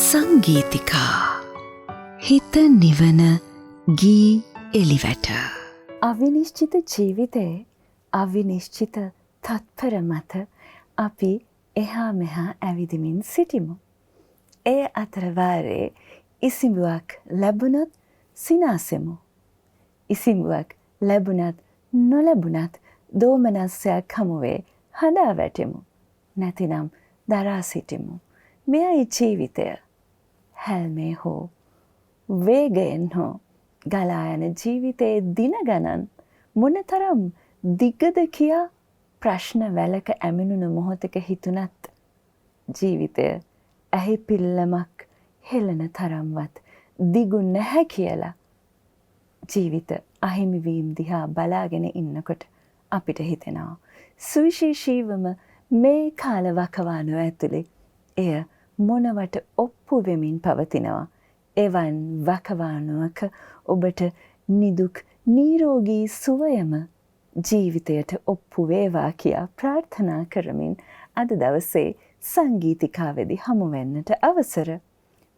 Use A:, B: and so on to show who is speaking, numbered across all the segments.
A: සංගීතිකා හිත නිවන ගී එලිවැට.
B: අවිනිශ්චිත ජීවිතයේ අවිනිශ්චිත තත්පර මත අපි එහා මෙහා ඇවිදිමින් සිටිමු. එය අතරවාරේ ඉසිඹුවක් ලැබුණොත් සිනාසෙමු. ඉසිඹුවක් ලැබුණත් නොලැබුණත් දෝමනස්සයක් හමුවේ හඬා වැටෙමු. නැතිනම් දරා සිටිමු. මෙයයි ජීවිතය. හැල්මේ හෝ වේගයෙන් හෝ ගලා යන ජීවිතයේ දින ගණන් මොනතරම් දිග්ගද කියා ප්‍රශ්න වැලක ඇමිනුන මොහොතක හිතුණත් ජීවිතය ඇහි පිල්ලමක් හෙළන තරම්වත් දිගු නැහැ කියලා ජීවිත අහිමිවීම් දිහා බලාගෙන ඉන්නකොට අපිට හිතෙනවා සුවිශේෂීවම මේ කාල වකවානුව ඇතුලේ එය මොනවට ඔප්පු වෙමින් පවතිනවා. එවන් වකවානුවක ඔබට නිදුක් නිරෝගී සුවයම ජීවිතයට ඔප්පු වේවා කියා ප්‍රාර්ථනා කරමින් අද දවසේ සංගීතිකාවේදී හමු වෙන්නට අවසර.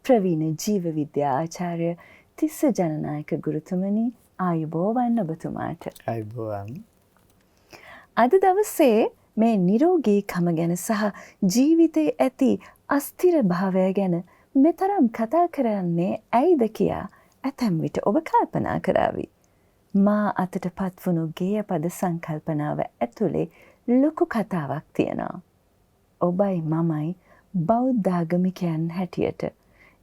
B: ප්‍රවීණ ජීව විද්‍යා ආචාර්ය තිස්ස ජනනායක ගුරුතුමනි ආයුබෝවන් ඔබතුමාට.
C: ආයුබෝවන්.
B: අද දවසේ මේ නිරෝගීකම ගැන සහ ජීවිතයේ ඇති අස්ථිර භාවය ගැන මෙතරම් කතා කරන්නේ ඇයිද කියා ඇතැම් විට ඔබ කල්පනා කරાવી. මා අතට පත්වුණු ගේයපද සංකල්පනාව ඇතුලේ ලොකු කතාවක් තියෙනවා. ඔබයි මමයි බෞද්ධාගමිකයන් හැටියට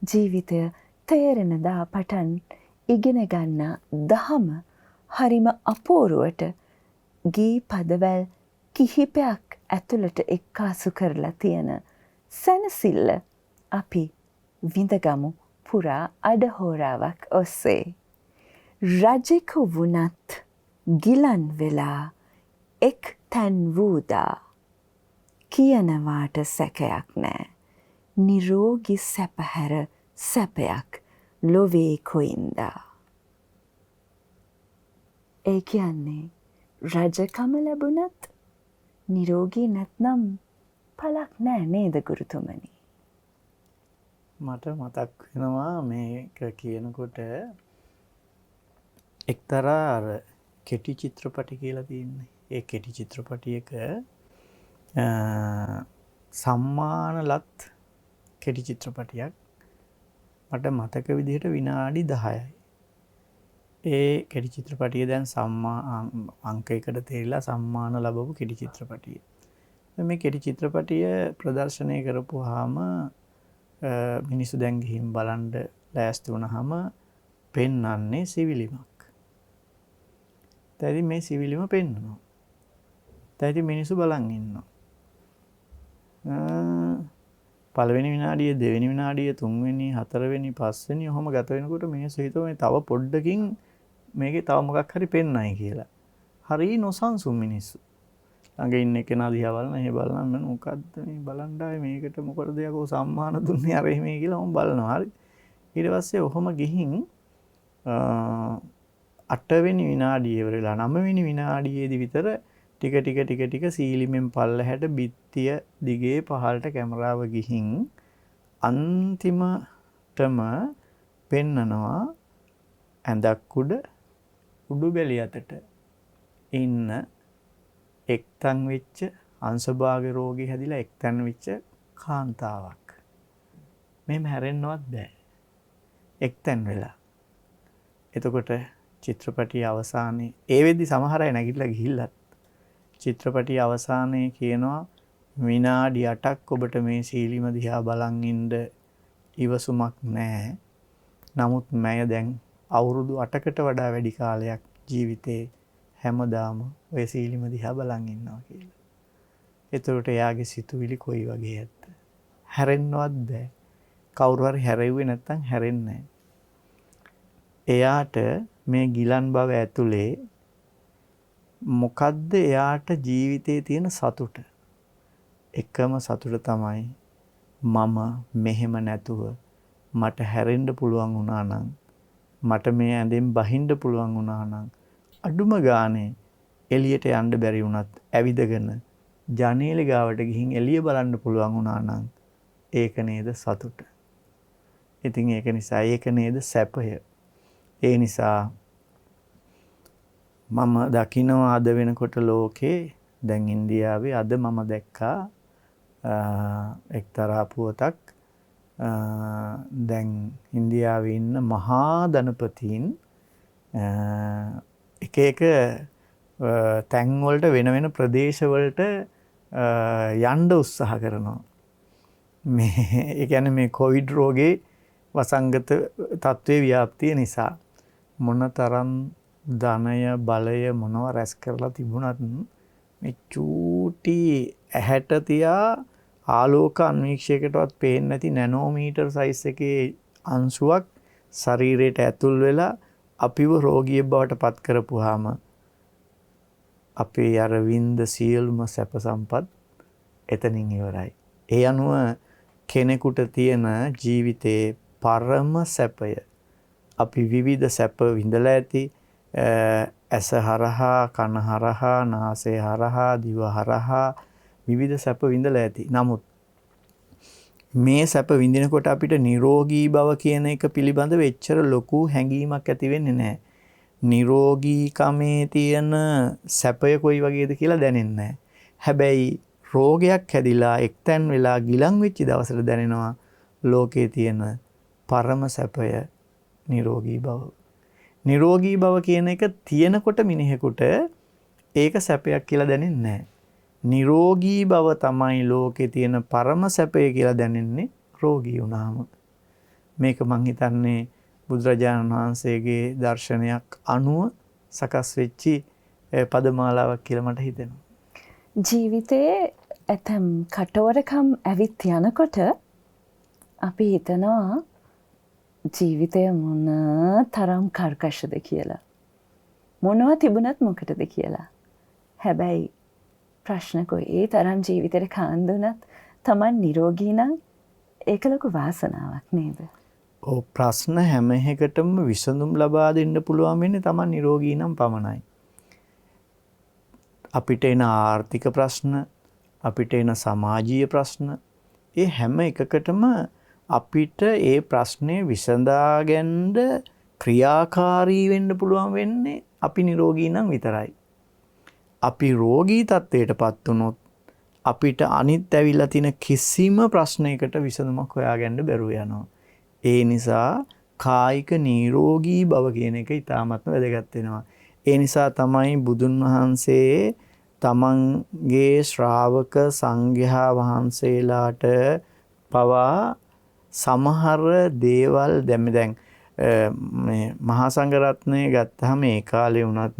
B: ජීවිතය තේරෙන දා පටන් ඉගෙන ගන්නා දහම හරිම අපූර්වට ගී පදවැල් කිහිපයක් ඇතුළට එක්කාසු කරලා තියෙන සැනසිල්ල අපි විඳගමු පුරා අඩහෝරාවක් ඔස්සේ. රජෙකු වුණත් ගිලන් වෙලා එක් තැන් වූදා කියනවාට සැකයක් නෑ. නිරෝගි සැපහැර සැපයක් ලොවේ කොයින්දා. ඒ කියන්නේ රජකම ලැබුණත් නිරෝගී නැත්නම් පලක් නෑ නේද ගුරුතුමනි?
C: මට මතක් වෙනවා මේක කියනකොට එක්තරා අර කෙටි චිත්‍රපටි කියලා තියෙන්නේ. ඒ කෙටි චිත්‍රපටියක සම්මානලත් කෙටි චිත්‍රපටියක් මට මතක විදිහට විනාඩි 10යි. ඒ කෙටි චිත්‍රපටිය දැන් අංකයකට තේරිලා සම්මාන ලැබපු කෙටි චිත්‍රපටිය. මේ කෙටි චිත්‍රපටිය ප්‍රදර්ශනය කරපුවාම මිනිස්සු දැන් ගිහින් බලන්න ලෑස්ති වුණාම පෙන්වන්නේ සිවිලිමක්. දැන් මේ සිවිලිම පෙන්වනවා. දැන් මිනිස්සු බලන් ඉන්නවා. පළවෙනි විනාඩිය, දෙවෙනි විනාඩිය, තුන්වෙනි, හතරවෙනි, පස්වෙනි ඔහොම ගත වෙනකොට මිනිස්සු හිතුවා මේ තව පොඩ්ඩකින් මේකේ තව මොකක් හරි පෙන්නයි කියලා. හරි නොසන්සුන් මිනිස්සු. ළඟ ඉන්න කෙනා දිහා බලන, එහෙ බලන්න මොකද්ද මේ බලන්න ආවේ මේකට මොකටද යකෝ සම්මාන දුන්නේ අර එහෙම කියලා මම බලනවා. හරි. ඊට පස්සේ ඔහොම ගිහින් 8 වෙනි විනාඩියේ ඉවරලා 9 වෙනි විනාඩියේදී විතර ටික සීලිමෙන් පල්ලහැට බිත්තිය දිගේ පහළට කැමරාව ගිහින් අන්තිමටම පෙන්නනවා ඇඳක් උඩු බැලි අතට ඉන්න එක්තන් වෙච්ච අංශභාග රෝගී හැදිලා එක්තන් වෙච්ච කාන්තාවක්. මෙහෙම හැරෙන්නවත් බෑ. එක්තන් වෙලා. එතකොට චිත්‍රපටිය අවසානයේ ඒ වෙද්දි සමහර අය නැගිටලා ගිහිල්ලත් චිත්‍රපටිය අවසානයේ කියනවා විනාඩි 8ක් ඔබට මේ සීලිම දිහා බලන් ඉන්න ඉවසුමක් නැහැ. නමුත් මම දැන් අවුරුදු 8කට වඩා වැඩි කාලයක් ජීවිතේ හැමදාම ඔය සීලිම දිහා බලන් ඉන්නවා කියලා. එතකොට එයාගේ සිතුවිලි කොයි වගේද? හැරෙන්නවත් බෑ. කවුරු හරි හැරෙව්වේ නැත්තම් හැරෙන්නේ නැහැ. එයාට මේ ගිලන් බව ඇතුලේ මොකද්ද එයාට ජීවිතේ තියෙන සතුට? එකම සතුට තමයි මම මෙහෙම නැතුව මට හැරෙන්න පුළුවන් වුණා නම්, මට මේ ඇඳෙන් බහින්න පුළුවන් වුණා නම්, අඩුම ගානේ එළියට යන්න බැරි වුණත් ඇවිදගෙන ජනේලෙ ගාවට ගිහින් එළිය බලන්න පුළුවන් වුණා නම් ඒක නේද සතුට. ඉතින් ඒක නිසා ඒක නේද සැපය. ඒ නිසා මම දකිනවා අද වෙනකොට ලෝකේ දැන් ඉන්දියාවේ අද මම දැක්කා එක්තරා පුවතක් දැන් ඉන්දියාවේ ඉන්න මහා ධනපතීන් එක එක තැන් වලට වෙන වෙන ප්‍රදේශ වලට යන්න උත්සාහ කරනවා. මේ ඒ කියන්නේ මේ කොවිඩ් රෝගේ වසංගත තත්ත්වයේ ව්‍යාප්තිය නිසා මොනතරම් ධනය බලය මොනවා රැස් කරලා තිබුණත් මේ චූටි ඇහැට තියා ආලෝක අන්වීක්ෂයකටවත් පේන්නේ නැති නැනෝමීටර් සයිස් එකේ අංශුවක් ශරීරයට ඇතුල් වෙලා අපිව රෝගියෙක් බවට පත් කරපුවාම අපේ අර වින්ද සියලුම සැප සම්පත් එතනින් ඉවරයි. ඒ අනුව කෙනෙකුට තියෙන ජීවිතේ පරම සැපය අපි විවිධ සැප විඳලා ඇති ඇස හරහා කන හරහා නාසය හරහා දිව හරහා විවිධ සැප විඳලා ඇති. නමුත් මේ සැප විඳිනකොට අපිට නිරෝගී බව කියන එක පිළිබඳව එච්චර ලොකු හැඟීමක් ඇති වෙන්නේ නැහැ. නිරෝගීකමේ තියෙන සැපය කොයි වගේද කියලා දැනෙන්නේ නැහැ. හැබැයි රෝගයක් හැදිලා එක්තැන් වෙලා ගිලන් වෙච්ච දවසට දැනෙනවා ලෝකේ තියෙන පරම සැපය නිරෝගී බව. නිරෝගී බව කියන එක තියෙනකොට මිනිහෙකුට ඒක සැපයක් කියලා දැනෙන්නේ නැහැ. නිරෝගී බව තමයි ලෝකේ තියෙන පරම සැපය කියලා දැනෙන්නේ රෝගී වුණාම. මේක මං හිතන්නේ බුදුරජාණන් වහන්සේගේ දර්ශනයක් අනුව සකස් වෙච්චි පදමාලාවක් කියලා මට හිතෙනවා.
B: ජීවිතයේ ඇතම් කටවරකම් ඇවිත් යනකොට අපි හිතනවා ජීවිතය මොන තරම් කර්කශද කියලා. මොනවා තිබුණත් මොකටද කියලා. හැබැයි ප්‍රශ්නකෝ ඒ තරම් ජීවිතේට කාන්දුනත් Taman නිරෝගී නම් ඒක ලොකු වාසනාවක් නේද?
C: ඔව් ප්‍රශ්න හැම එකකටම විසඳුම් ලබා දෙන්න පුළුවන් වෙන්නේ Taman නිරෝගී නම් පමණයි. අපිට එන ආර්ථික ප්‍රශ්න, අපිට එන සමාජීය ප්‍රශ්න, ඒ හැම එකකටම අපිට ඒ ප්‍රශ්නේ විසඳා ගන්න ක්‍රියාකාරී වෙන්න පුළුවන් වෙන්නේ අපි නිරෝගී නම් විතරයි. අපි රෝගී තත්ත්වයටපත් වුණොත් අපිට අනිත් ඇවිල්ලා තියෙන කිසිම ප්‍රශ්නයකට විසඳුමක් හොයාගන්න බැරුව යනවා. ඒ නිසා කායික නිරෝගී බව කියන එක ඉතාමත්ම වැදගත් වෙනවා. ඒ නිසා තමයි බුදුන් වහන්සේ තමන්ගේ ශ්‍රාවක සංඝයා වහන්සේලාට පවා සමහර දේවල් දැන් මේ මහා සංඝරත්නය ගත්තාම ඒ කාලේ වුණත්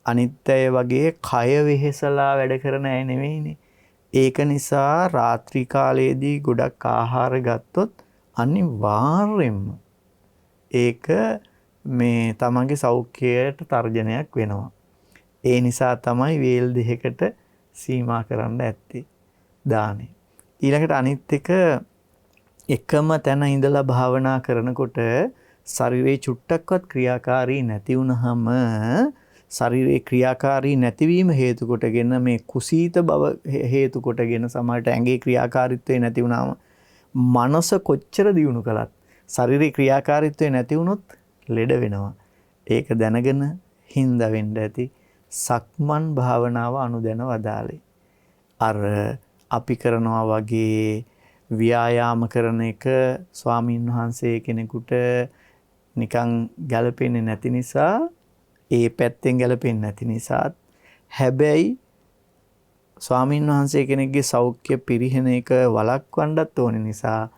C: අනිත් අය වගේ කය වෙහෙසලා වැඩ කරන අය නෙවෙයිනේ. ඒක නිසා රාත්‍රී කාලයේදී ගොඩක් ආහාර ගත්තොත් අනිවාර්යෙන්ම ඒක මේ තමන්ගේ සෞඛ්‍යයට තර්ජනයක් වෙනවා. ඒ නිසා තමයි වේල් දෙකකට සීමා කරන්න ඇත්තේ දානේ. ඊළඟට අනිත් එක එකම තැන ඉඳලා භාවනා කරනකොට ශරීරේ චුට්ටක්වත් ක්‍රියාකාරී නැති වුනහම ශරීරේ ක්‍රියාකාරී නැතිවීම හේතු කොටගෙන මේ කුසීත බව හේතු කොටගෙන සමහරට ඇඟේ ක්‍රියාකාරීත්වය නැති වුනහම මනස කොච්චර දියුණු කළත් ශරීරේ ක්‍රියාකාරීත්වය නැති වුනොත් ලෙඩ වෙනවා. ඒක දැනගෙන හින්දා වෙන්න ඇති සක්මන් භාවනාව අනුදැන වදාලේ. අර අපි කරනවා වගේ ව්‍යායාම කරන එක ස්වාමීන් වහන්සේ කෙනෙකුට නිකන් ගැළපෙන්නේ නැති නිසා ඒ පැත්තෙන් ගැළපෙන්නේ නැති නිසා හැබැයි ස්වාමීන් වහන්සේ කෙනෙක්ගේ සෞඛ්‍ය පිරිහෙන එක වළක්වන්නත් ඕන නිසා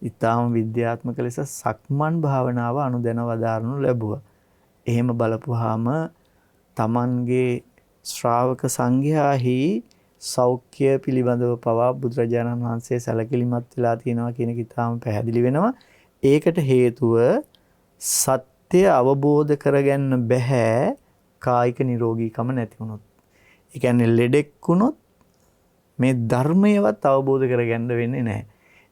C: ඊටාම විද්‍යාත්මක ලෙස සක්මන් භාවනාව අනුදැන වදාරනු ලැබුවා. එහෙම බලපුවාම තමන්ගේ ශ්‍රාවක සංඝයාහි සෞඛ්‍ය පිළිබඳව පවා බුදුරජාණන් වහන්සේ සැලකිලිමත් වෙලා තියෙනවා කියන එක ඉතාම පැහැදිලි වෙනවා. ඒකට හේතුව සත්‍ය අවබෝධ කරගන්න බෑ කායික නිරෝගීකම නැති වුණොත්. ඒ කියන්නේ ලෙඩෙක් වුණොත් මේ ධර්මයවත් අවබෝධ කරගන්න වෙන්නේ නැහැ.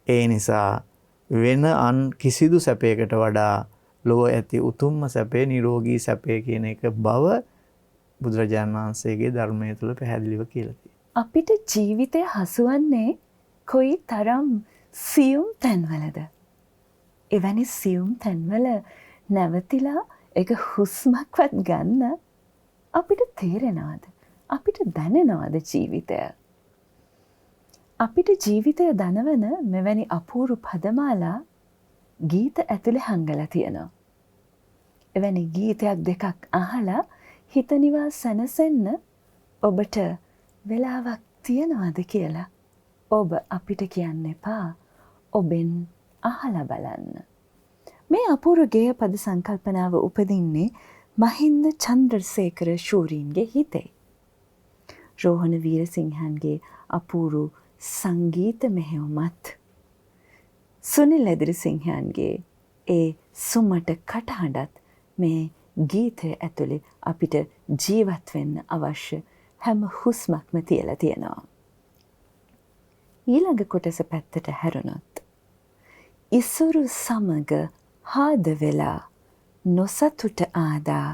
C: ඒ නිසා වෙන අන් කිසිදු සැපයකට වඩා ලෝක ඇති උතුම්ම සැපේ නිරෝගී සැපේ කියන එක බව බුදුරජාණන් වහන්සේගේ ධර්මයේ තුල පැහැදිලිව කියලා තියෙනවා.
B: අපිට ජීවිතය හසුවන්නේ කොයි තරම් සියුම් තැන්වලද? එවැනි සියුම් තැන්වල නැවතිලා එක හුස්මක්වත් ගන්න අපිට තේරෙනවද? අපිට දැනෙනවද ජීවිතය? අපිට ජීවිතය දනවන මෙවැනි අපූරු පදමාලා ගීත ඇතුලේ හංගලා තියෙනවා. එවැනි ගීතයක් දෙකක් අහලා හිත නිවා සැනසෙන්න ඔබට වෙලාවක් තියනවද කියලා ඔබ අපිට කියන්න එපා. ඔබෙන් අහලා බලන්න. මේ අපූර්ව ගේය පද සංකල්පනාව උපදින්නේ මහින්ද චන්ද්‍රසේකර ශූරීන්ගේ හිතේ. රෝහණ වීරසිංහන්ගේ අපූරු සංගීත මෙහෙයුමත් සුනිල් එදිරිසිංහන්ගේ ඒ සුමට කටහඬත් මේ ගීතය ඇතුලේ අපිට ජීවත් වෙන්න අවශ්‍ය හැම හුස්මක්ම තියලා තියෙනවා. ඊළඟ කොටස පැත්තට හැරුණොත් ඉසුරු සමග හාද වෙලා නොසතුට ආදා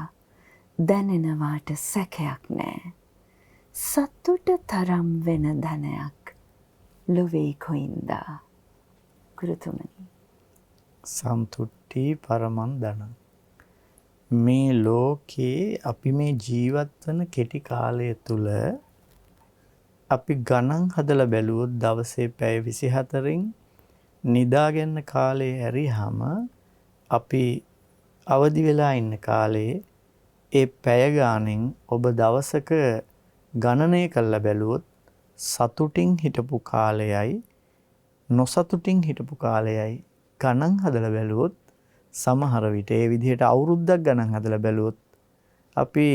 B: දැනෙනවාට සැකයක් නෑ. සතුට තරම් වෙන ධනයක් ලොවේ කොයින්දා. ගුරුතුමනි.
C: සන්තුට්ටි පරමන් ධන. මේ ලෝකේ අපි මේ ජීවත් වන කෙටි කාලය තුල අපි ගණන් හදලා බැලුවොත් දවසේ පැය 24න් නිදාගන්න කාලේ ඇරිහම අපි අවදි වෙලා ඉන්න කාලේ ඒ පැය ගානෙන් ඔබ දවසක ගණනය කරලා බැලුවොත් සතුටින් හිටපු කාලයයි නොසතුටින් හිටපු කාලයයි ගණන් හදලා බැලුවොත් සමහර විට ඒ විදිහට අවුරුද්දක් ගණන් හදලා බැලුවොත් අපි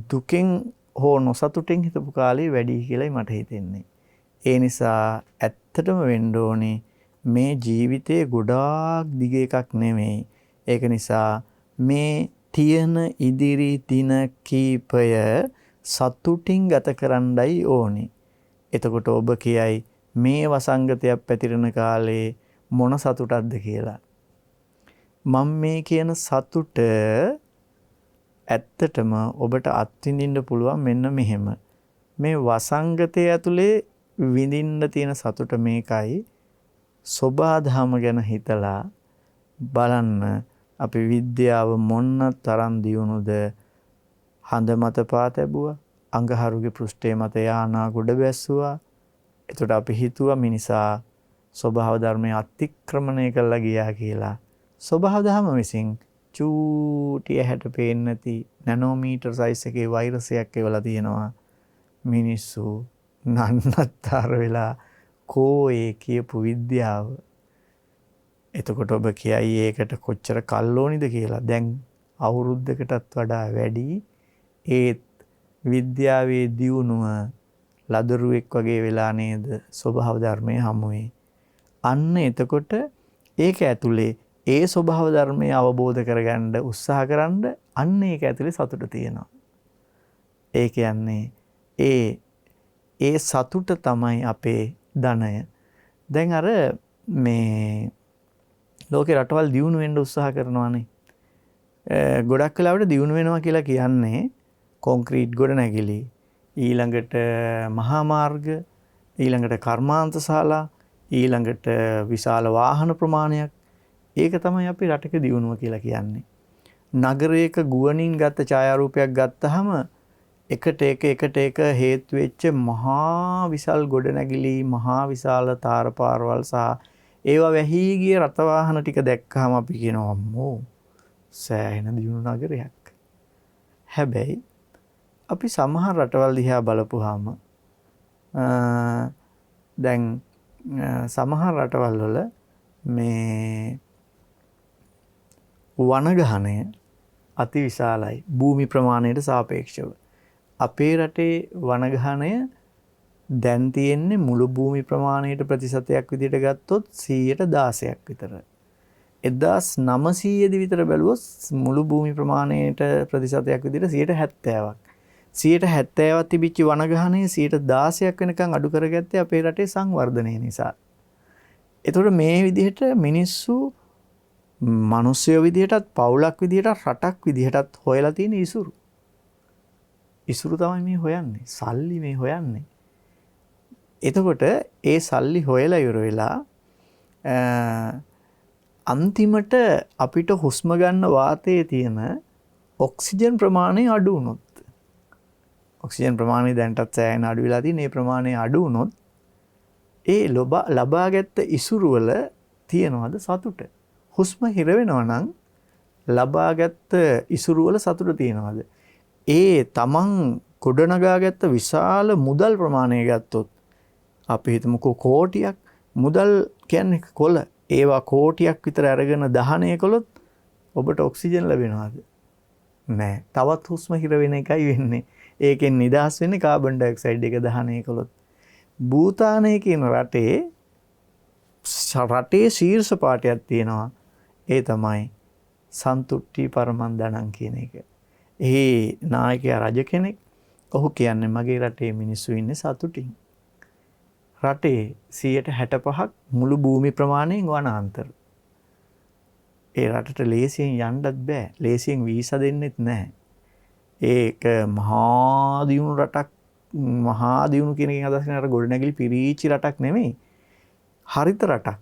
C: දුකෙන් හෝ නොසතුටින් හිටපු කාලේ වැඩි කියලායි මට හිතෙන්නේ. ඒ නිසා ඇත්තටම වෙන්න ඕනේ මේ ජීවිතේ ගොඩාක් දිග එකක් නෙමෙයි. ඒක නිසා මේ තියෙන ඉදිරි දින කීපය සතුටින් ගත කරන්නයි ඕනේ. එතකොට ඔබ කියයි මේ වසංගතයක් පැතිරෙන කාලේ මොන සතුටක්ද කියලා. මම මේ කියන සතුට ඇත්තටම ඔබට අත්විඳින්න පුළුවන් මෙන්න මෙහෙම. මේ වසංගතය ඇතුලේ විඳින්න තියෙන සතුට මේකයි. සෝබාධම ගැන හිතලා බලන්න අපි විද්‍යාව මොන්න තරම් දියුණුද හඳ මත පා තැබුවා, අඟහරුගේ පෘෂ්ඨය මත යානා ගොඩ බැස්සුවා. එතකොට අපි හිතුවා මිනිසා ස්වභාව ධර්මයේ අතික්‍රමණය කළා ගියා කියලා. ස්වභාව ධර්ම විසින් චූටි ඇහැට පේන්නේ නැති නැනෝමීටර් සයිස් එකේ වෛරසයක් එවලා තියෙනවා. මිනිස්සු නන්නත්තර වෙලා කෝ ඒ කියපු විද්‍යාව. එතකොට ඔබ කියයි ඒකට කොච්චර කල් ඕනිද කියලා. දැන් අවුරුද්දකටත් වඩා වැඩි ඒත් විද්‍යාවේ දියුණුව ලදරුවෙක් වගේ වෙලා නේද ස්වභාව ධර්මයේ හමුවේ. අන්න එතකොට ඒක ඇතුලේ ඒ ස්වභාව ධර්මය අවබෝධ කරගන්න උත්සාහ කරන්න අන්න ඒක ඇතුලේ සතුට තියෙනවා. ඒ කියන්නේ ඒ සතුට තමයි අපේ ධනය. දැන් අර මේ ලෝකේ රටවල් දියුණු වෙන්න උත්සාහ කරනවානේ. ගොඩක් වෙලාවට දියුණු වෙනවා කියලා කියන්නේ කොන්ක්‍රීට් ගොඩනැගිලි, ඊළඟට මහා මාර්ග, ඊළඟට කර්මාන්ත ශාලා, ඊළඟට විශාල වාහන ප්‍රමාණයක්. ඒක තමයි අපි රටක දියුණුව කියලා කියන්නේ. නගරයක ගුවනින් ගත්ත ඡායාරූපයක් ගත්තාම එකට එක හේතු වෙච්ච මහා විශාල ගොඩනැගිලි, මහා විශාල තාර පාරවල් සහ ඒවා වැහි ගිය රථ වාහන ටික දැක්කහම අපි කියනවා අම්මෝ සෑහෙන දියුණු නගරයක්. හැබැයි අපි සමහර රටවල් දිහා බලපුවාම දැන් සමහර රටවල් වල මේ වනගහනය අතිවිශාලයි භූමි ප්‍රමාණයට සාපේක්ෂව. අපේ රටේ වනගහනය දැන් තියෙන්නේ මුළු භූමි ප්‍රමාණයට ප්‍රතිශතයක් විදිහට ගත්තොත් 16% විතර. 1900 දී විතර බැලුවොත් මුළු භූමි ප්‍රමාණයට ප්‍රතිශතයක් විදිහට 70%ක්. 70%ක් තිබිච්ච වනගහනය 16% වෙනකන් අඩු කරගත්තේ අපේ රටේ සංවර්ධනය නිසා. ඒතකොට මේ විදිහට මිනිස්සු මිනිස්සු විදිහටත් පවුලක් විදිහටත් රටක් විදිහටත් හොයලා තියෙන ඉසුරු. ඉසුරු තමයි මේ හොයන්නේ. සල්ලි මේ හොයන්නේ. එතකොට ඒ සල්ලි හොයලා ඉවර වෙලා අන්තිමට අපිට හුස්ම ගන්න වාතයේ තියෙන ඔක්සිජන් ප්‍රමාණය අඩු වුණොත් ඔක්සිජන් ප්‍රමාණය දැන්ටත් සෑහෙන අඩු වෙලා තියෙන මේ ප්‍රමාණය අඩු වුණොත් ඒ ලබාගත් ඉසුරු වල තියනවාද සතුට? හුස්ම හිර වෙනවා නම් ලබාගත් ඉසුරු වල සතුට තියනවාද? ඒ තමන් ගොඩනගාගත්ත විශාල මුදල් ප්‍රමාණය ගත්තොත් අපි හිතමුකෝ කෝටියක් මුදල් කියන්නේ කොළ ඒවා කෝටියක් විතර අරගෙන දහනය කළොත් ඔබට ඔක්සිජන් ලැබෙනවද? නෑ. තවත් හුස්ම හිර වෙන එකයි වෙන්නේ. ඒකෙන් නිදහස් වෙන්නේ කාබන් ඩයොක්සයිඩ් එක දහනය කළොත්. භූතානය කියන රටේ ශීර්ෂ පාඨයක් තියෙනවා. ඒ තමයි සන්තුට්ටි පරමන්දනං කියන එක. ඒ නායකයා රජ කෙනෙක්. ඔහු කියන්නේ මගේ රටේ මිනිස්සු ඉන්නේ සතුටින්. රටේ 65% මුළු භූමි ප්‍රමාණයෙන් වනාන්තර. ඒ රටට ලේසියෙන් යන්නත් බෑ. ලේසියෙන් වීසා දෙන්නෙත් නැහැ. ඒක මහා දියුණු රටක් මහා දියුණු කියන එකෙන් අදහස් කරන්නේ අර ගොඩනැගිලි පිරීච්ච රටක් නෙමෙයි. හරිත රටක්.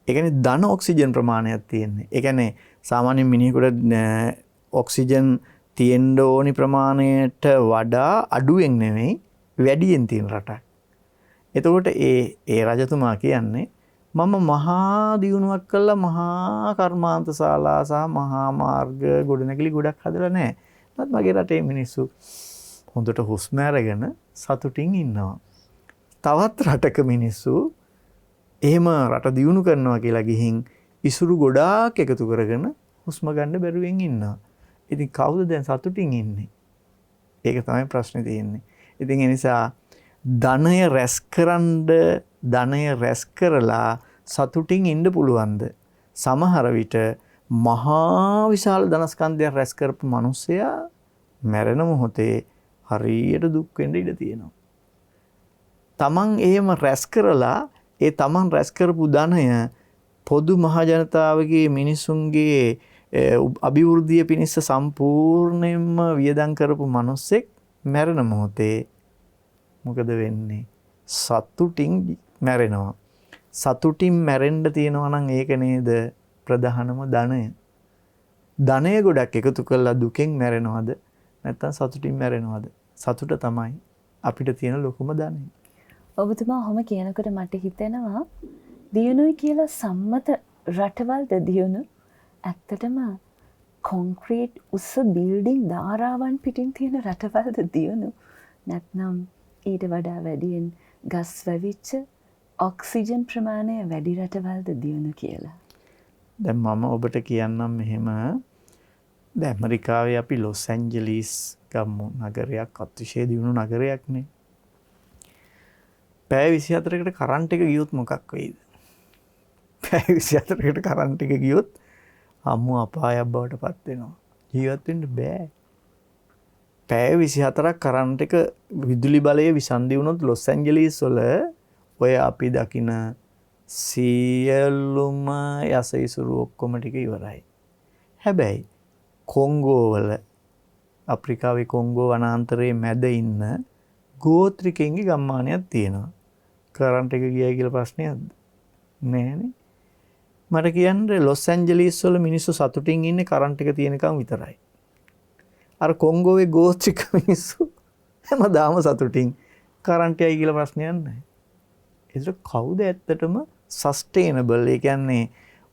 C: ඒ කියන්නේ ධන ඔක්සිජන් ප්‍රමාණයක් තියෙන්නේ. ඒ කියන්නේ සාමාන්‍ය මිනිහෙකුට ඔක්සිජන් තියෙන්න ඕනි ප්‍රමාණයට වඩා අඩුවෙන් නෙමෙයි වැඩියෙන් තියෙන රටක්. එතකොට ඒ රජතුමා කියන්නේ මම මහා දියුණුවක් කළා මහා කර්මාන්ත ශාලා සහ මහා මාර්ග ගොඩනැගිලි ගොඩක් හදලා නැහැ. ඒත් මගේ රටේ මිනිස්සු හොඳට හුස්ම අරගෙන සතුටින් ඉන්නවා. තවත් රටක මිනිස්සු එහෙම රට දියුණු කරනවා කියලා ගිහින් ඉසුරු ගොඩාක් එකතු කරගෙන හුස්ම ගන්න බැරුවෙන් ඉන්නවා. ඉතින් කවුද දැන් සතුටින් ඉන්නේ? ඒක තමයි ප්‍රශ්නේ තියෙන්නේ. ඉතින් ඒ නිසා ධනය රැස් කරලා සතුටින් ඉන්න පුළුවන්ද? සමහර විට මහා විශාල ධනස්කන්ධයක් රැස් කරපු මිනිසයා මැරෙන මොහොතේ හරියට දුක් වෙන්න ඉඩ තියෙනවා. තමන් එහෙම රැස් කරලා ඒ තමන් රැස් කරපු ධනය පොදු මහ ජනතාවගේ මිනිසුන්ගේ අභිවෘද්ධිය පිණිස සම්පූර්ණයෙන්ම වියදම් කරපු මිනිස්සෙක් මැරෙන මොහොතේ මොකද වෙන්නේ? සතුටින් මැරෙනවා. සතුටින් මැරෙන්න තියෙනවා නම් ඒක නේද ප්‍රධානම ධනය. ධනය ගොඩක් එකතු කරලා දුකෙන් මැරෙනවද? නැත්නම් සතුටින් මැරෙනවද? සතුට තමයි අපිට තියෙන ලොකුම ධනය.
B: ඔබතුමා ඔහොම කියනකොට මට හිතෙනවා දියුණුයි කියලා සම්මත රටවල්ද දියුණු ඇත්තටම කොන්ක්‍රීට් උස බිල්ඩින් ධාරාවන් පිටින් තියෙන රටවල්ද දියුණු නැත්නම් ඊට වඩා වැඩියෙන් ගස් වැවිච්ච ඔක්සිජන් ප්‍රමාණය වැඩි රටවල්ද දියුණු කියලා.
C: දැන් මම ඔබට කියන්නම් මෙහෙම දැන් ඇමරිකාවේ අපි ලොස් ඇන්ජලිස් ගම්මු නගරයක් අතිශය දියුණු නගරයක්නේ. පැය 24කට කරන්ට් එක ගියොත් මොකක් වෙයිද? පැය 24කට කරන්ට් එක ගියොත් අම්මු අපායක් බවට පත් වෙනවා. ජීවත් වෙන්න බෑ. පැය 24ක් කරන්ට් එක විදුලි බලය විසන්දි වුණොත් ලොස් ඇන්ජලිස් වල ඔය අපි දකින සියලුම යස ඉසුරු ඔක්කොම ටික ඉවරයි. හැබැයි කොංගෝ වල අප්‍රිකාවේ කොංගෝ වනාන්තරයේ මැද ඉන්න ගෝත්‍රිකයන්ගේ ගම්මානයක් තියෙනවා. කරන්ට් එක ගියයි කියලා ප්‍රශ්නයක්ද? නෑනේ. මට කියන්නේ ලොස් ඇන්ජලිස් වල මිනිස්සු සතුටින් ඉන්නේ කරන්ට් එක තියෙනකන් විතරයි. අර කොංගෝවේ ගෝත්‍රික මිනිස්සු හැමදාම සතුටින් කරන්ට් එකයි කියලා ප්‍රශ්නයක් නැහැ. ඒක කවුද ඇත්තටම සස්ටේනබල්? ඒ කියන්නේ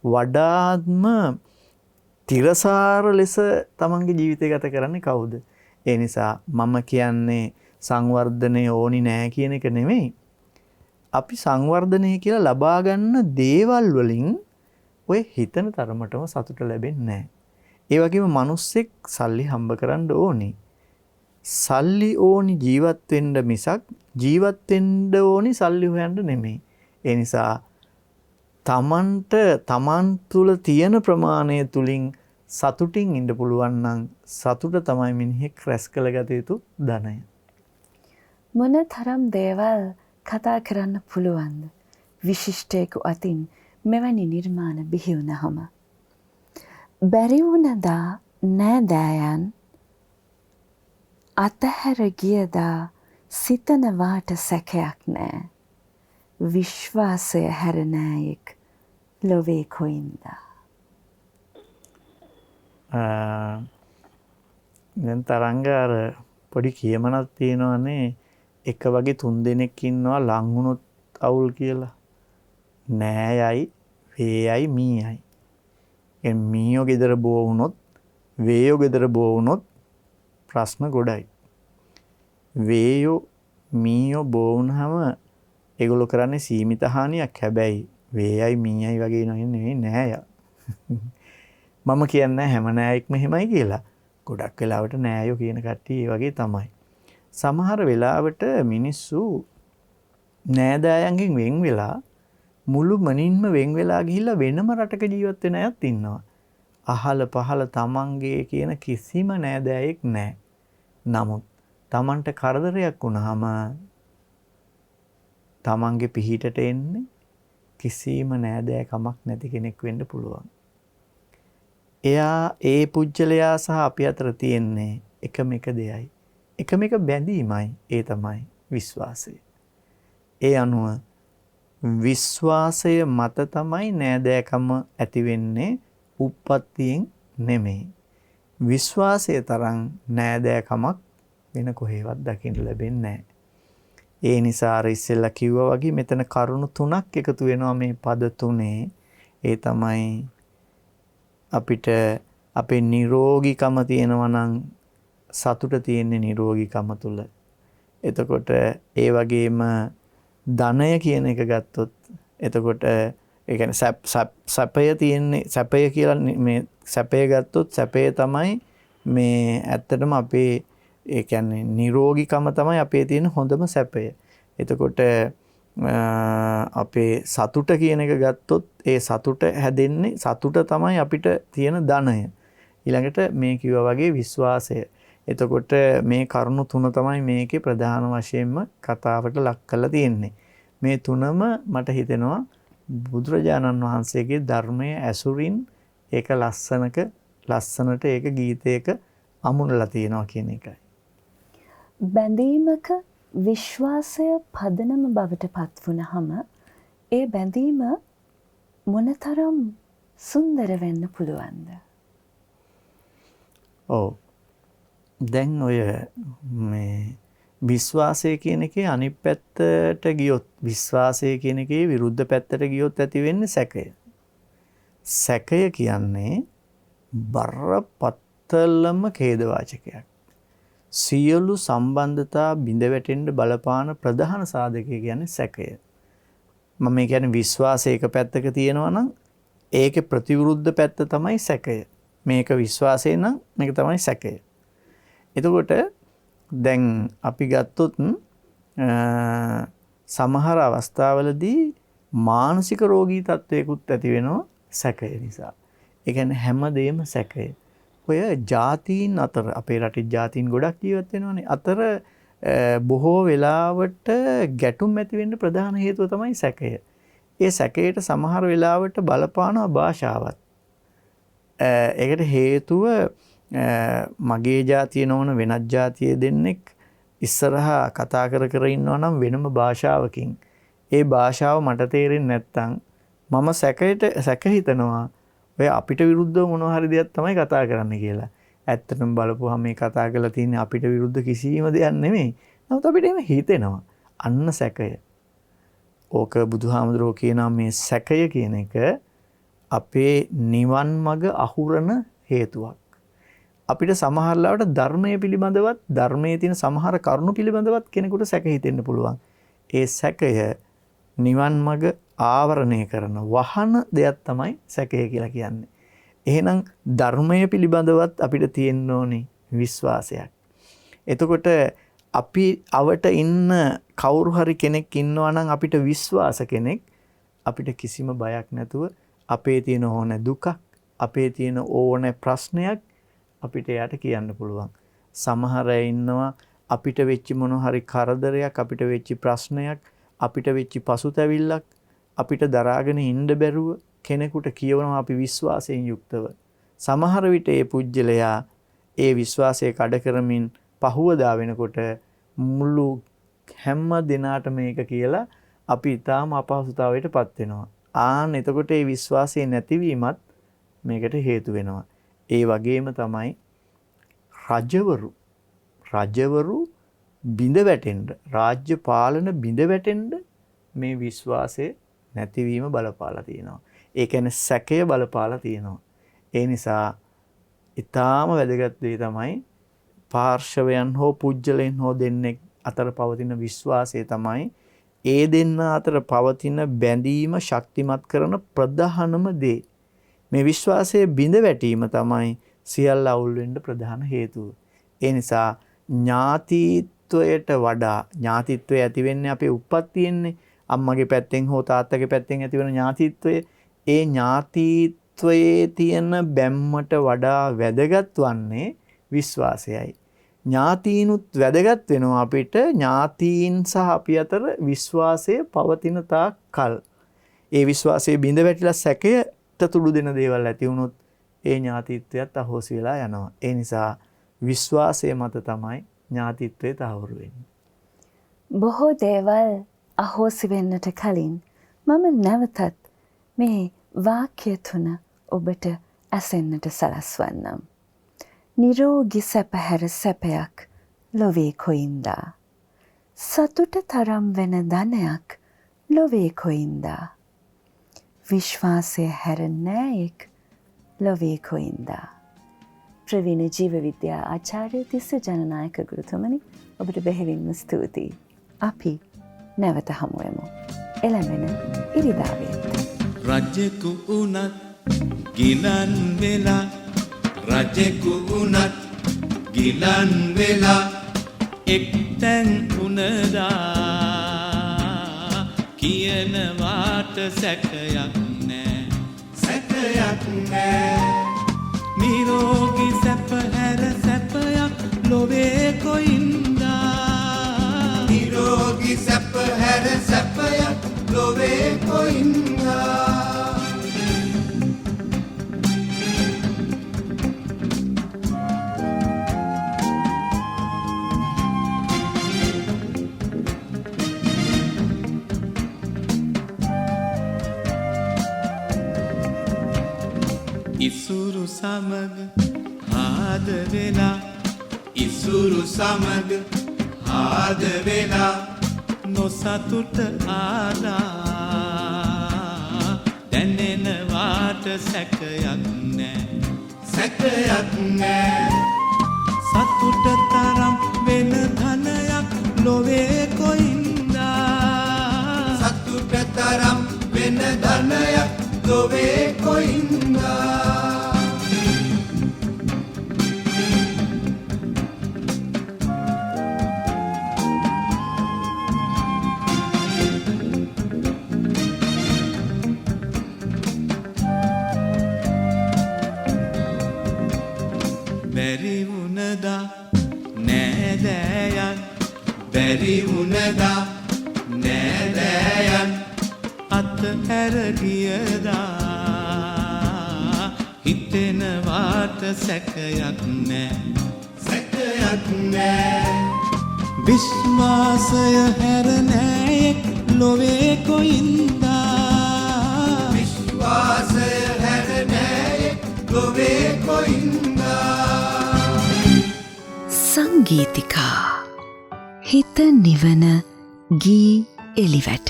C: වඩාත්ම තිරසාර ලෙස තමන්ගේ ජීවිතය ගත කරන්නේ කවුද? ඒ නිසා මම කියන්නේ සංවර්ධනය ඕනි නෑ කියන එක නෙමෙයි. අපි සංවර්ධනය කියලා ලබා ගන්න දේවල් වලින් ඔය හිතන තරමටම සතුට ලැබෙන්නේ නෑ. ඒ වගේම මිනිස්සෙක් සල්ලි හම්බ කරන්න ඕනි. සල්ලි ඕනි ජීවත් වෙන්න මිසක් ජීවත් වෙන්න ඕනි සල්ලි හොයන්න නෙමෙයි. ඒ නිසා තමන් තුල තියෙන ප්‍රමාණය තුලින් සතුටින් ඉන්න පුළුවන් නම් සතුට තමයි මිනිහෙක් රැස් කළගත යුතු ධනය.
B: මොන තරම් දේවල් කතා කරන්න පුළුවන්ද විශිෂ්ටයෙකු අතින් මෙවැනි නිර්මාණ බිහි වුණාම? බැරි වුණදා නෑදෑයන් අතහැර ගියදා සිතනවාට සැකයක් නෑ. විශ්වාසය හැර නෑයෙක් ලොවේ කොයින්දා.
C: දැන් තරංග අර පොඩි කියමනක් තියෙනවානේ එක වගේ 3 දෙනෙක් ඉන්නවා ලං වුණොත් අවුල් කියලා. නෑයයි, වේයයි, මීයයි. එන් මීයෝ ගෙදර බෝ වුණොත්, වේයෝ ගෙදර බෝ වුණොත් ප්‍රශ්න ගොඩයි. වේයෝ මීයෝ බෝ වුණාම ඒගොල්ලෝ කරන්නේ සීමිත හානියක්. හැබැයි වේයයි මීයයි වගේ නෙවෙයි නෑය. මම කියන්නේ හැම නෑයෙක්ම එහෙමයි කියලා. ගොඩක් වෙලාවට නෑයෝ කියන කට්ටිය ඒ වගේ තමයි. සමහර වෙලාවට මිනිස්සු නෑදෑයන්ගෙන් වෙන් වෙලා මුළු මනින්ම වෙන් වෙලා ගිහිල්ලා වෙනම රටක ජීවත් වෙන අයත් ඉන්නවා. අහල පහල තමන්ගේ කියන කිසිම නෑදෑයෙක් නෑ. නමුත් තමන්ට කරදරයක් වුණාම තමන්ගේ පිහිටට එන්නේ කිසිම නෑදෑකමක් නැති කෙනෙක් වෙන්න පුළුවන්. එයා ඒ පුජ්‍යලයා සහ අපි අතර තියෙන්නේ එකම එක දෙයයි. එකම එක බැඳීමයි. ඒ තමයි විශ්වාසය. ඒ අනුව විශ්වාසය මත තමයි නෑදෑකම ඇති වෙන්නේ, උප්පත්තියෙන් නෙමෙයි. විශ්වාසය තරම් නෑදෑකමක් වෙන කොහෙවත් දකින්න වෙන්නේ නැහැ. ඒ නිසා අර ඉස්සෙල්ලා කිව්වා වගේ මෙතන කරුණු 3ක් එකතු වෙනවා මේ පද තුනේ. ඒ තමයි අපිට අපේ නිරෝගීකම තියෙනවා නම් සතුට තියෙන්නේ නිරෝගීකම තුල. එතකොට ඒ වගේම ධනය කියන එක ගත්තොත් එතකොට ඒ කියන්නේ සැපය තියෙන්නේ, සැපය කියලා මේ සැපය ගත්තොත් සැපය තමයි මේ ඇත්තටම අපේ ඒ කියන්නේ නිරෝගීකම තමයි අපේ තියෙන හොඳම සැපය. එතකොට අපේ සතුට කියන එක ගත්තොත් ඒ සතුට හැදෙන්නේ, සතුට තමයි අපිට තියෙන ධනය. ඊළඟට මේ කිව්වා වගේ විශ්වාසය. එතකොට මේ කරුණු 3 තමයි මේකේ ප්‍රධාන වශයෙන්ම කතාවට ලක් කරලා තියෙන්නේ. මේ තුනම මට හිතෙනවා බුදුරජාණන් වහන්සේගේ ධර්මයේ ඇසුරින් ඒක ලස්සනට ඒක ගීතයක අමුණලා තියෙනවා කියන එකයි.
B: බැඳීමක විශ්වාසය පදනම බවට පත් වුණහම ඒ බැඳීම මොනතරම් සුන්දර වෙන්න පුළුවන්ද?
C: ඔව්. දැන් ඔය මේ විශ්වාසය කියන එකේ අනිත් පැත්තට ගියොත්, විශ්වාසය කියන එකේ විරුද්ධ පැත්තට ගියොත් ඇති වෙන්නේ සැකය. සැකය කියන්නේ බරපතලම ඛේදවාචකයක්. සියලු සම්බන්ධතා බිඳ වැටෙන්න බලපාන ප්‍රධාන සාධකය කියන්නේ සැකය. මම කියන්නේ විශ්වාසය එක පැත්තක තියෙනවා නම් ඒකේ ප්‍රතිවිරුද්ධ පැත්ත තමයි සැකය. මේක විශ්වාසය නම් මේක තමයි සැකය. එතකොට දැන් අපි ගත්තොත් සමහර අවස්ථාවලදී මානසික රෝගී තත්ත්වයකුත් ඇති වෙනවා සැකය නිසා. ඒ කියන්නේ හැමදේම සැකය. ඔය ජාතීන් අතර, අපේ රටේ ජාතීන් ගොඩක් ජීවත් වෙනවනේ. අතර බොහෝ වෙලාවට ගැටුම් ඇති වෙන්න ප්‍රධාන හේතුව තමයි සැකය. ඒ සැකයට සමහර වෙලාවට බලපානවා භාෂාවත්. ඒකට හේතුව මගේ ජාතිය නොවන වෙනත් ජාතිය දෙන්නෙක් ඉස්සරහා කතා කර ඉන්නවා නම් වෙනම භාෂාවකින් ඒ භාෂාව මට තේරෙන්නේ නැත්නම් මම සැක හිතනවා ඔය අපිට විරුද්ධව මොනවා හරි දෙයක් තමයි කතා කරන්න කියලා. ඇත්තටම බලපුවහම මේ කතා කරලා තියෙන්නේ අපිට විරුද්ධ කිසිම දෙයක් නෙමෙයි. නමුත් අපිට එහෙම හිතෙනවා. අන්න සැකය. ඕක බුදුහාමුදුරුවෝ කියනවා මේ සැකය කියන එක අපේ නිවන් මඟ අහුරන හේතුවක්. අපිට සමහර ලාවට ධර්මයේ පිළිබඳවත්, ධර්මයේ තියෙන සමහර කරුණු පිළිබඳවත් කෙනෙකුට සැක හිතෙන්න පුළුවන්. ඒ සැකය නිවන් මඟ ආවරණය කරන වහන දෙයක් තමයි සැකය කියලා කියන්නේ. එහෙනම් ධර්මයේ පිළිබඳවත් අපිට තියෙන්න ඕනේ විශ්වාසයක්. එතකොට අපි අවට ඉන්න කවුරු හරි කෙනෙක් ඉන්නවා නම් අපිට විශ්වාස කෙනෙක්, අපිට කිසිම බයක් නැතුව අපේ තියෙන ඕන දුකක්, අපේ තියෙන ඕන ප්‍රශ්නයක් අපිට එයාට කියන්න පුළුවන්. සමහර අය ඉන්නවා අපිට වෙච්ච මොන හරි කරදරයක්, අපිට වෙච්ච ප්‍රශ්නයක්, අපිට වෙච්ච පසුතැවිල්ලක් අපිට දරාගෙන ඉන්න බැරුව කෙනෙකුට කියවනවා අපි විශ්වාසයෙන් යුක්තව. සමහර විට ඒ පුජ්‍යලයා ඒ විශ්වාසය කඩ කරමින් පහුවදා වෙනකොට මුළු හැම දිනාට මේක කියලා අපි ඊටාම අපහසුතාවයටපත් වෙනවා. එතකොට ඒ විශ්වාසය නැතිවීමත් මේකට හේතු වෙනවා. ඒ වගේම තමයි රජවරු බිඳ වැටෙන්න, රාජ්‍ය පාලන බිඳ වැටෙන්න මේ විශ්වාසය නැතිවීම බලපාලා තියෙනවා. ඒ කියන්නේ සැකය බලපාලා තියෙනවා. ඒ නිසා ඊටාම වැදගත් දේ තමයි පාර්ශවයන් හෝ පුජ්‍යලයන් හෝ දෙන්නෙක් අතර පවතින විශ්වාසය තමයි ඒ දෙන්න අතර පවතින බැඳීම ශක්තිමත් කරන ප්‍රධානම දේ. මේ විශ්වාසයේ බිඳ වැටීම තමයි සියල්ල අවුල් වෙන්න ප්‍රධාන හේතුව. ඒ නිසා ඥාතිත්වයට වඩා ඥාතිත්වය ඇති වෙන්නේ අපේ උප්පත්තියෙන්නේ. අම්මගේ පැත්තෙන් හෝ තාත්තගේ පැත්තෙන් ඇතිවන ඥාතිත්වය, ඒ ඥාතිත්වයේ තියෙන බැම්මට වඩා වැදගත් වන්නේ විශ්වාසයයි. ඥාතීනුත් වැදගත් වෙනවා අපිට ඥාතීන් සහ අපි අතර විශ්වාසය පවතින තාක් කල්. ඒ විශ්වාසයේ බිඳ වැටිලා සැකයට තුඩු දෙන දේවල් ඇති වුණොත් ඒ ඥාතිත්වයත් අහෝසි වෙලා යනවා. ඒ නිසා විශ්වාසය මත තමයි ඥාතිත්වය තහවුරු වෙන්නේ.
B: බොහෝ දේවල් අහෝසි වෙන්නට කලින් මම නැවතත් මේ වාක්‍ය තුන ඔබට ඇසෙන්නට සලස්වන්නම්. නිරෝගි සැපහැර සැපයක් ලොවේ කොයින්දා. සතුට තරම් වෙන ධනයක් ලොවේ කොයින්දා. විශ්වාසය හැර නෑයෙක් ලොවේ කොයින්දා. ප්‍රවීණ ජීව විද්‍යා ආචාර්ය තිස්ස ජනනායක ගුරුතුමනි, ඔබට බෙහෙවින්ම ස්තුතියි. අපි නැවත හමුවෙමු. එළඹෙන ඉරිදාවෙත්.
D: රජෙකු වුණත් ගිලන් වෙලා, රජෙකු වුණත් ගිලන් වෙලා, එක්තැන් වුණදා කියනවාට සැකයක් නෑ, සැකයක් නෑ. නිරෝගී සැප හැර සැපයක් ලොවේ කොයින්දා, නිරෝගී සැප හැර සැපයක් ලොවේ කොයින්දා. ඉසුරු සමග ආද වෙලා, ඉසුරු සමග ආද වෙලා, නොසතුට ආදා දැනෙනවාට සැකයක් නෑ, සැකයක් නෑ. සතුට තරම් වෙන ධනයක් ලොවේ කොයින්දා, සතුට තරම් වෙන ධනයක් ලොවේ කොයින්දා. බැරි වුණදා නෑදෑයන්, බැරි වුණදා නෑදෑයන් අතහැර ගියදා හිතෙනවාට සැකයක් නෑ, සැකයක් නෑ. විශ්වාසය හැර නෑයෙක් ලොවේ කොයින්දා, විශ්වාසය හැර නෑයෙක් ලොවේ කොයින්දා.
A: සංගීතිකා හිත නිවන ගී එලිවැට.